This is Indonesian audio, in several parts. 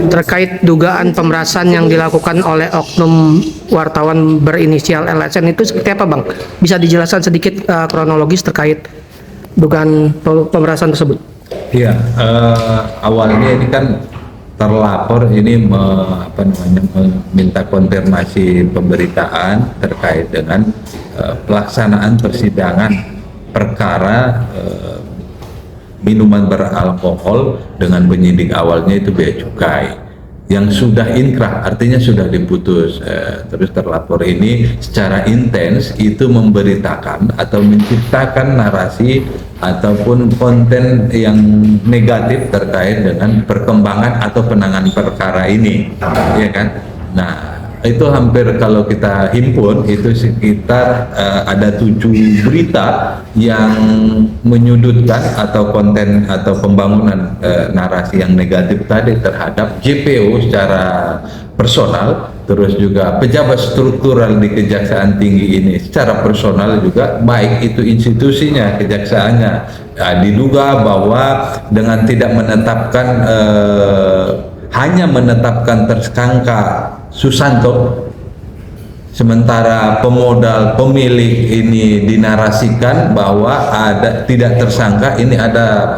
terkait dugaan pemerasan yang dilakukan oleh oknum wartawan berinisial LSN itu seperti apa, Bang? Bisa dijelaskan sedikit kronologis terkait dugaan pemerasan tersebut? Iya, awalnya ini kan terlapor ini meminta konfirmasi pemberitaan terkait dengan pelaksanaan persidangan perkara minuman beralkohol dengan penyidik awalnya itu bea cukai yang sudah inkrah, artinya sudah diputus. Terus terlapor ini secara intens itu memberitakan atau menciptakan narasi ataupun konten yang negatif terkait dengan perkembangan atau penanganan perkara ini, ya kan? Nah, itu hampir kalau kita himpun itu sekitar ada 7 berita yang menyudutkan atau konten atau pembangunan narasi yang negatif tadi terhadap JPO secara personal, terus juga pejabat struktural di Kejaksaan Tinggi ini secara personal juga, baik itu institusinya, kejaksaannya, diduga bahwa dengan tidak menetapkan hanya menetapkan tersangka Susanto, sementara pemodal pemilik ini dinarasikan bahwa ada tidak tersangka, ini ada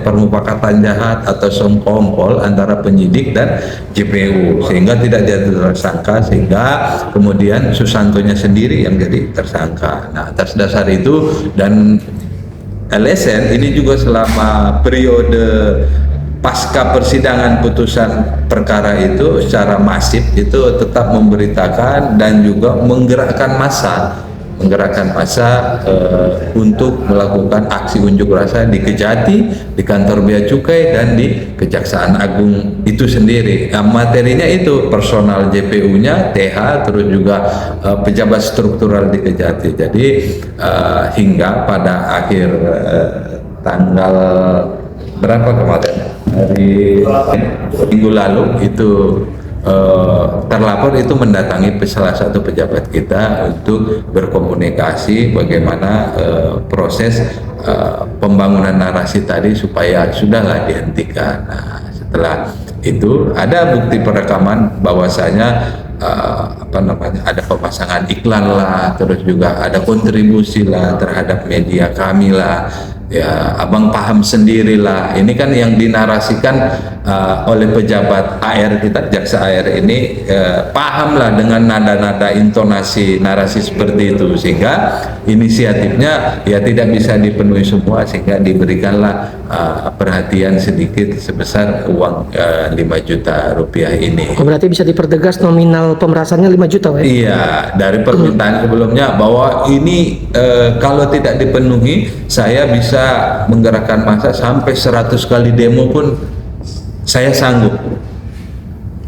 permufakatan jahat atau sengkongkol antara penyidik dan JPU sehingga tidak jadi tersangka, sehingga kemudian Susantonya sendiri yang jadi tersangka. Nah, atas dasar itu dan LSN ini juga selama periode pasca persidangan putusan perkara itu secara masif itu tetap memberitakan dan juga menggerakkan massa untuk melakukan aksi unjuk rasa di Kejati, di kantor bea cukai dan di Kejaksaan Agung itu sendiri. Nah, materinya itu personal JPU-nya, TH, terus juga pejabat struktural di Kejati. Jadi hingga pada akhir tanggal berapa kemarin, hari minggu lalu itu terlapor itu mendatangi salah satu pejabat kita untuk berkomunikasi bagaimana proses pembangunan narasi tadi supaya sudahlah dihentikan. Nah, setelah itu ada bukti perekaman bahwasanya ada pemasangan iklan lah, terus juga ada kontribusi lah terhadap media kami lah. Ya, abang paham sendirilah. Ini kan yang dinarasikan oleh pejabat AR kita, jaksa AR ini, pahamlah dengan nada-nada intonasi narasi seperti itu, sehingga inisiatifnya ya tidak bisa dipenuhi semua, sehingga diberikanlah perhatian sedikit sebesar uang 5 juta rupiah ini. Oh, berarti bisa dipertegas nominal pemerasannya 5 juta, ya? Iya, dari permintaan sebelumnya bahwa ini kalau tidak dipenuhi saya bisa menggerakkan massa sampai 100 kali demo pun saya sanggup.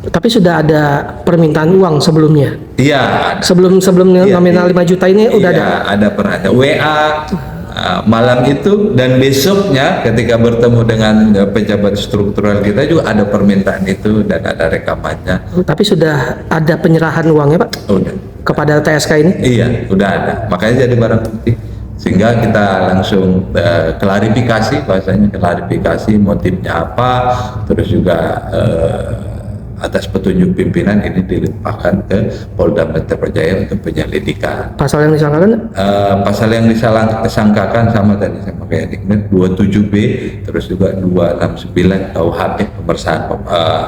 Tapi sudah ada permintaan uang sebelumnya? Iya. Sebelum nominal 5 juta ini udah ada? Ada perhatian WA malam itu, dan besoknya ketika bertemu dengan pejabat struktural kita juga ada permintaan itu dan ada rekamannya. Tapi sudah ada penyerahan uangnya, Pak? Udah. Kepada TSK ini? Iya, udah ada. Makanya jadi barang bukti. Sehingga kita langsung klarifikasi, bahasanya klarifikasi motifnya apa, terus juga atas petunjuk pimpinan ini dilimpahkan ke Polda Metro Jaya untuk penyelidikan. Pasal yang disangkakan? Pasal yang disangkakan sama tadi sama kayak Dikmen 27B, terus juga 269 KUHP pemeriksaan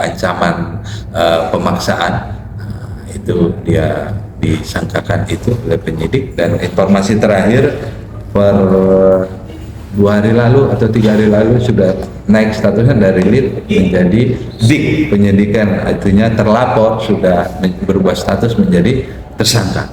ancaman pemaksaan. Itu dia disangkakan itu oleh penyidik, dan informasi terakhir per 2 hari lalu atau 3 hari lalu sudah naik statusnya dari lead menjadi dik penyidikan, artinya terlapor sudah berubah status menjadi tersangka.